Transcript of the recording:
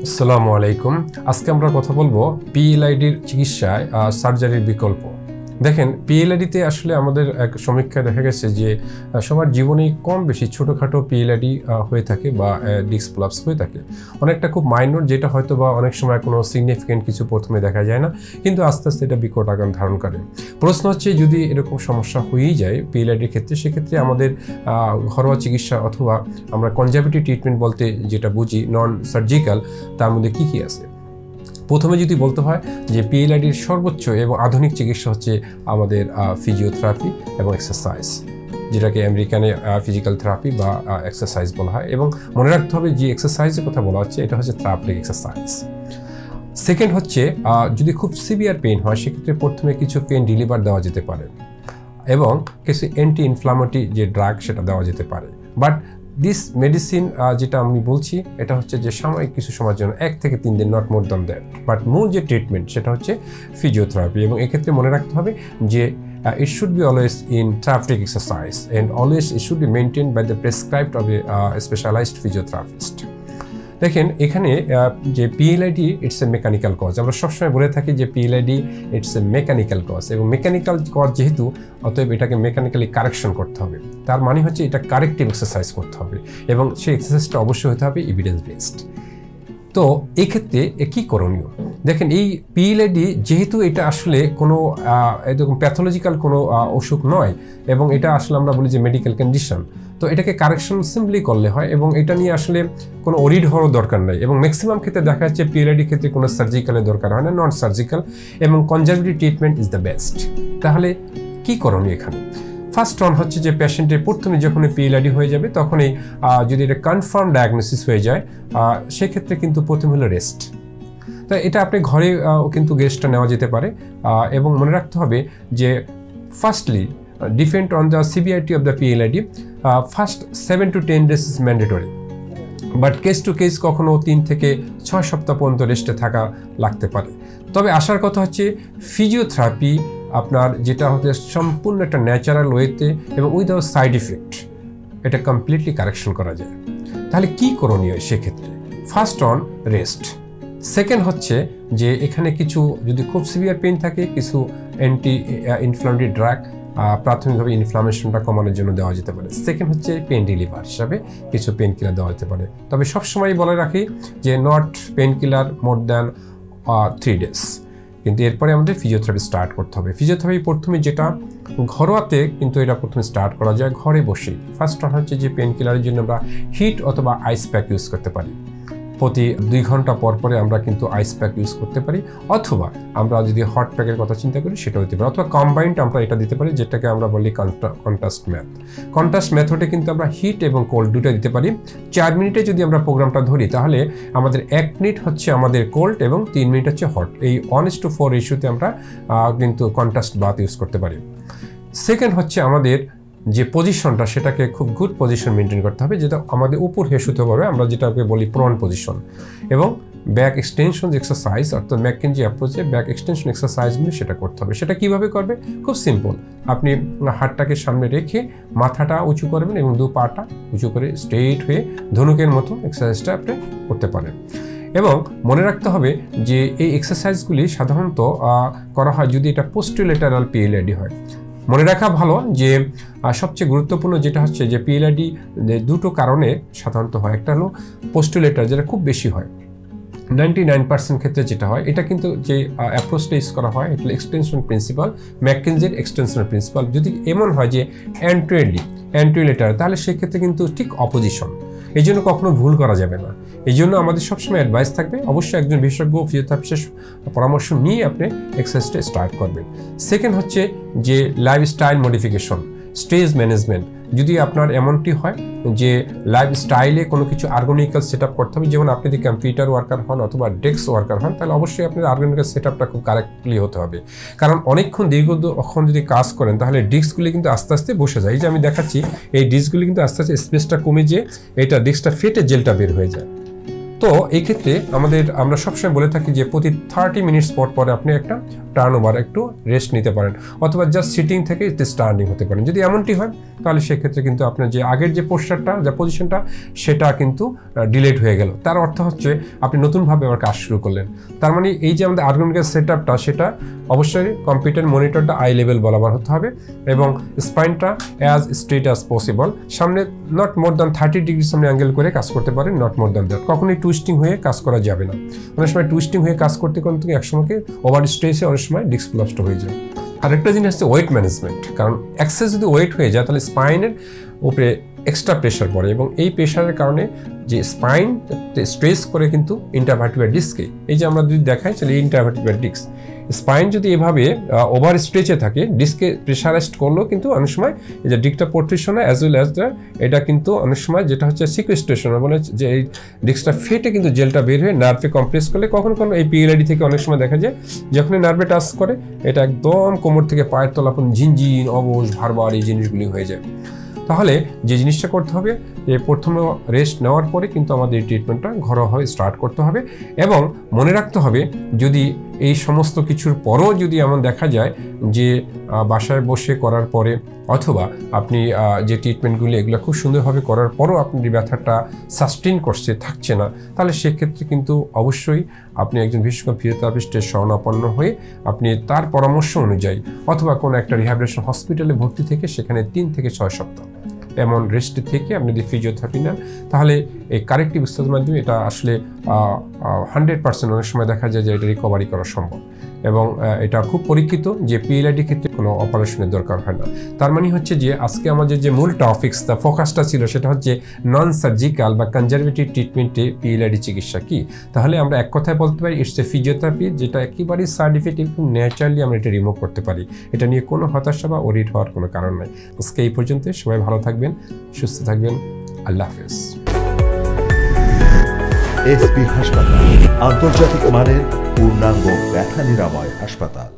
আসসালামু আলাইকুম। আজকে আমরা কথা বলবো পিএলআইডির চিকিৎসায় সার্জারির বিকল্প। দেখেন, পিএলআইডিতে আসলে আমাদের এক সমীক্ষায় দেখা গেছে যে সবার জীবনে কম বেশি ছোটোখাটো পিএলআইডি হয়ে থাকে বা ডিস্ক প্রলাপস হয়ে থাকে। অনেকটা খুব মাইনর, যেটা হয়তো বা অনেক সময় কোনো সিগনিফিকেন্ট কিছু প্রথমে দেখা যায় না, কিন্তু আস্তে আস্তে এটা বিকট আকার ধারণ করে। প্রশ্ন হচ্ছে, যদি এরকম সমস্যা হয়েই যায় পিএলআইডির ক্ষেত্রে, সেক্ষেত্রে আমাদের ঘরোয়া চিকিৎসা অথবা আমরা কনজারভেটিভ ট্রিটমেন্ট বলতে যেটা বুঝি, নন সার্জিক্যাল, তার মধ্যে কী কী আছে। প্রথমে যদি বলতে হয় যে পিএলআইডির সর্বোচ্চ এবং আধুনিক চিকিৎসা হচ্ছে আমাদের ফিজিওথেরাপি এবং এক্সারসাইজ, যেটাকে আমেরিকানে ফিজিক্যাল থেরাপি বা এক্সারসাইজ বলা হয়। এবং মনে রাখতে হবে যে এক্সারসাইজের কথা বলা হচ্ছে, এটা হচ্ছে থেরাপিউটিক এক্সারসাইজ। সেকেন্ড হচ্ছে, যদি খুব সিভিয়ার পেইন হয়, সেক্ষেত্রে প্রথমে কিছু পেইন রিলিভার দেওয়া যেতে পারে এবং কিছু অ্যান্টি ইনফ্লামেটরি যে ড্রাগ সেটা দেওয়া যেতে পারে। বাট দিস মেডিসিন যেটা আমি বলছি, এটা হচ্ছে যে সাময়িক কিছু সময়ের জন্য, 1 থেকে 3 দিন, not more than that. But মূল যে ট্রিটমেন্ট সেটা হচ্ছে ফিজিওথেরাপি। এবং এক্ষেত্রে মনে রাখতে হবে যে it should be always in therapeutic exercise and always it should be maintained by the prescribed of a specialized physiotherapist. দেখেন, এখানে যে PLID it's a mechanical cause, আমরা সবসময় বলে থাকি যে PLID it's a mechanical cause, এবং মেকানিক্যাল কজ যেহেতু, অতএব এটাকে মেকানিক্যালি কারেকশন করতে হবে। তার মানে হচ্ছে এটা কারেক্টিভ এক্সারসাইজ করতে হবে, এবং সেই এক্সারসাইজটা অবশ্যই হতে হবে এভিডেন্স বেসড। তো এক্ষেত্রে কী করণীয়? দেখেন, এই পিএলআইডি যেহেতু এটা আসলে কোনো এরকম প্যাথোলজিক্যাল কোনো অসুখ নয়, এবং এটা আসলে আমরা বলি যে মেডিকেল কন্ডিশন, তো এটাকে কারেকশন সিম্পলি করলে হয়, এবং এটা নিয়ে আসলে কোনো ওরিড হওয়ার দরকার নাই। এবং ম্যাক্সিমাম ক্ষেত্রে দেখা যাচ্ছে পিএলআইডির ক্ষেত্রে কোনো সার্জিক্যালের দরকার হয় না, নন সার্জিক্যাল, এবং conservative treatment is the best. তাহলে কী করণীয় এখানে? ফার্স্ট অন হচ্ছে যে পেশেন্টের প্রথমে যখন পিএলআইডি হয়ে যাবে, তখনই যদি এটা কনফার্ম ডায়াগনোসিস হয়ে যায়, সেক্ষেত্রে কিন্তু প্রথম হলো রেস্ট। তো এটা আপনি ঘরে কিন্তু রেস্টটা নেওয়া যেতে পারে। এবং মনে রাখতে হবে যে firstly depend on the severity of the PLID, first 7 to 10 days is mandatory, but case to case কখনো 3 থেকে 6 সপ্তাহ পর্যন্ত রেস্টে থাকা লাগতে পারে। তবে আসার কথা হচ্ছে ফিজিওথেরাপি আপনার যেটা হচ্ছে সম্পূর্ণ একটা ন্যাচারাল ওয়েতে এবং উইদাউট সাইড ইফেক্ট এটা কমপ্লিটলি কারেকশন করা যায়। তাহলে কী করণীয় সেক্ষেত্রে? First on rest. সেকেন্ড হচ্ছে যে এখানে কিছু যদি খুব সিভিয়ার পেইন থাকে, কিছু অ্যান্টি ইনফ্লামেটরি ড্রাগ প্রাথমিকভাবে ইনফ্লামেশনটা কমানোর জন্য দেওয়া যেতে পারে। সেকেন্ড হচ্ছে পেন রিলিভার হিসাবে কিছু পেন কিলার দেওয়া যেতে পারে। তবে সবসময় বলে রাখি যে not pain killer more than 3 days, কিন্তু এরপরে আমাদের ফিজিওথেরাপি স্টার্ট করতে হবে। ফিজিওথেরাপি প্রথমে যেটা ঘরোয়াতে কিন্তু এটা প্রথমে স্টার্ট করা যায় ঘরে বসেই। ফার্স্ট ওয়ান হচ্ছে যে পেন কিলারের জন্য আমরা হিট অথবা আইস প্যাক ইউজ করতে পারি। প্রতি 2 ঘন্টা পর পরে আমরা কিন্তু আইস প্যাক ইউজ করতে পারি, অথবা আমরা যদি হট প্যাকের কথা চিন্তা করি সেটা হতে পারে, অথবা কম্বাইন্ড আমরা এটা দিতে পারি, যেটাকে আমরা বলি কন্ট্রাস্ট ম্যাথ। কন্ট্রাস্ট মেথডে কিন্তু আমরা হিট এবং কোল্ড দুটো দিতে পারি। 4 মিনিটে যদি আমরা প্রোগ্রামটা ধরি, তাহলে আমাদের 1 মিনিট হচ্ছে আমাদের কোল্ড এবং 3 মিনিট হচ্ছে হট। এই 1:4 রেশিওতে আমরা কিন্তু কন্ট্রাস্ট বাথ ইউজ করতে পারি। সেকেন্ড হচ্ছে আমাদের যে পজিশনটা, সেটাকে খুব গুড পজিশন মেনটেন করতে হবে, যেটা আমাদের উপর হেস হতে পারবে, আমরা যেটাকে বলি প্রন পজিশন। এবং ব্যাক এক্সটেনশন এক্সারসাইজ, অর্থাৎ ম্যাককেনজি অ্যাপ্রোচে ব্যাক এক্সটেনশন এক্সারসাইজগুলো সেটা করতে হবে। সেটা কীভাবে করবে? খুব সিম্পল। আপনি হাতটাকে সামনে রেখে মাথাটা উঁচু করবেন এবং 2 পাটা উঁচু করে স্ট্রেইট হয়ে ধনুকের মতো এক্সারসাইজটা আপনি করতে পারেন। এবং মনে রাখতে হবে যে এই এক্সারসাইজগুলি সাধারণত করা হয় যদি এটা পোস্টোলেটারাল পিএলআইডি হয়। মনে রাখা ভালো যে সবচেয়ে গুরুত্বপূর্ণ যেটা হচ্ছে যে পিএলআইডি 2টো কারণে সাধারণত হয়। একটা হলো পোস্টোলেটার, যেটা খুব বেশি হয়, 99% ক্ষেত্রে যেটা হয়, এটা কিন্তু যে অ্যাপ্রোচটা ইউজ করা হয় এটা এক্সটেনশন প্রিন্সিপাল, ম্যাককেনজির এক্সটেনশন প্রিন্সিপাল। যদি এমন হয় যে অ্যান্টিলেটার, তাহলে সেক্ষেত্রে কিন্তু ঠিক অপোজিশন। এই জন্য কখনো ভুল করা যাবে না। এই জন্য আমাদের সবসময় অ্যাডভাইস থাকবে, অবশ্যই একজন বিশেষজ্ঞ ফিজিওথেরাপিস্টের পরামর্শ নিয়ে আপনি এক্সারসাইজটা স্টার্ট করবেন। সেকেন্ড হচ্ছে যে লাইফস্টাইল মডিফিকেশন, স্ট্রেস ম্যানেজমেন্ট। যদি আপনার এমনটি হয় যে লাইফস্টাইলে কোনো কিছু আর্গোনিক্যাল সেট আপ করতে হবে, যেমন আপনি যদি কম্পিউটার ওয়ার্কার হন অথবা ডেস্ক ওয়ার্কার হন, তাহলে অবশ্যই আপনার আর্গোনিক্যাল সেট আপটা খুব কারেক্টলি হতে হবে। কারণ অনেকক্ষণ দীর্ঘক্ষণ যদি কাজ করেন, তাহলে ডিস্কগুলি কিন্তু আস্তে আস্তে বসে যায়। এই যে আমি দেখাচ্ছি, এই ডিস্কগুলি কিন্তু আস্তে আস্তে স্পেসটা কমে যেয়ে এটা ডিস্কটা ফেটে জেলটা বের হয়ে যায়। তো এই ক্ষেত্রে আমরা সবসময় বলে থাকি যে প্রতি 30 মিনিটস পর পরে আপনি একটা টার্ন ওভার একটু রেস্ট নিতে পারেন, অথবা জাস্ট সিটিং থেকে স্ট্যান্ডিং হতে পারেন। যদি এমনটি হয় তাহলে সেক্ষেত্রে কিন্তু আপনার যে আগের যে পোস্টারটা, যে পজিশনটা, সেটা কিন্তু ডিলেট হয়ে গেল। তার অর্থ হচ্ছে আপনি নতুনভাবে আবার কাজ শুরু করলেন। তার মানে এই যে আমাদের আর্গোনমিক্যাল সেট আপটা, সেটা অবশ্যই কম্পিউটার মনিটরটা আই লেভেল বরাবর হতে হবে এবং স্পাইনটা অ্যাজ স্ট্রেট অ্যাজ পসিবল, সামনে নট মোর দ্যান 30 ডিগ্রি সামনে অ্যাঙ্গেল করে কাজ করতে পারেন, নট মোর দ্যান দ্যাট। কখনোই টুইস্টিং হয়ে কাজ করা যাবে না। অনেক সময় টুইস্টিং হয়ে কাজ করতে করতে একসময়কে ওভার স্ট্রেসে অনেক সময় ডিস্ক নষ্ট হয়ে যায়। আরেকটা জিনিস হচ্ছে ওয়েট ম্যানেজমেন্ট, কারণ এক্সেস যদি ওয়েট হয়ে যায় তাহলে স্পাইনের উপরে এক্সট্রা প্রেশার পড়ে এবং এই প্রেশারের কারণে যে স্পাইন স্ট্রেস করে কিন্তু ইন্টারভার্টিব্রাল ডিস্কে, এই যে আমরা যদি দেখাই তাহলে ইন্টারভার্টিব্রাল ডিস্ক স্পাইন যদি এভাবে ওভার স্ট্রেচে থাকে, ডিস্কে প্রেশারাইজড করলেও কিন্তু অনেক সময় এই যে ডিস্কটা পোর্ট্রেশন অ্যাজ ওয়েল অ্যাজ এটা কিন্তু অনেক সময় যেটা হচ্ছে সিকুয়েস্ট্রেশন, মানে যে এই ডিস্কটা ফেটে কিন্তু জেলটা বের হয়ে নার্ভে কম্প্রেস করলে কখনো কখনো এই পিএলআইডি থেকে অনেক সময় দেখা যায় যখনই নার্ভে টাচ করে এটা একদম কোমর থেকে পায়ের তলা পর্যন্ত ঝিনঝিন, অবশ, ভারবার এই জিনিসগুলি হয়ে যায়। তাহলে যে জিনিসটা করতে হবে, যে প্রথমে রেস্ট নেওয়ার পরে কিন্তু আমাদের এই ট্রিটমেন্টটা ঘরোয়াভাবে স্টার্ট করতে হবে এবং মনে রাখতে হবে যদি এই সমস্ত কিছুর পরও যদি এমন দেখা যায় যে বাসায় বসে করার পরে অথবা আপনি যে ট্রিটমেন্টগুলি এগুলো খুব সুন্দরভাবে করার পরও আপনি ব্যথাটা সাস্টেইন করছে থাকছে না, তাহলে সেক্ষেত্রে কিন্তু অবশ্যই আপনি একজন বিশেষজ্ঞ ফিজিওথেরাপিস্টের শরণাপন্ন হয়ে আপনি তার পরামর্শ অনুযায়ী অথবা কোনো একটা রিহ্যাবিলিটেশন হসপিটালে ভর্তি থেকে সেখানে 3 থেকে 6 সপ্তাহ এমন রেস্টে থেকে আপনি যদি ফিজিওথেরাপি নেন তাহলে এই কারেক্টিভ স্টেজের মাধ্যমে এটা আসলে 100% অনেক সময় দেখা যায় যে এটা রিকভারি করা সম্ভব এবং এটা খুব পরীক্ষিত যে পিএলআইডি ক্ষেত্রে কোনো অপারেশনের দরকার হয় না। তার মানে হচ্ছে যে আজকে আমাদের যে মূল টপিকস বা ফোকাসটা ছিল সেটা হচ্ছে নন সার্জিক্যাল বা কনজারভেটিভ ট্রিটমেন্টে পিএলআইডি চিকিৎসা কি। তাহলে আমরা এক কথায় বলতে পারি ইটস এ ফিজিওথেরাপি, যেটা একেবারেই সাইড ইফেক্ট এবং ন্যাচারালি আমরা এটা রিমুভ করতে পারি। এটা নিয়ে কোনো হতাশা বা ওরিড হওয়ার কোনো কারণ নাই। আজকে এই পর্যন্ত, সবাই ভালো থাকবেন, সুস্থ থাকবেন, আল্লাহ হাফেজ। এসপি হাসপাতাল, আন্তর্জাতিক মানের পূর্ণাঙ্গ ব্যথা নিরাময় হাসপাতাল।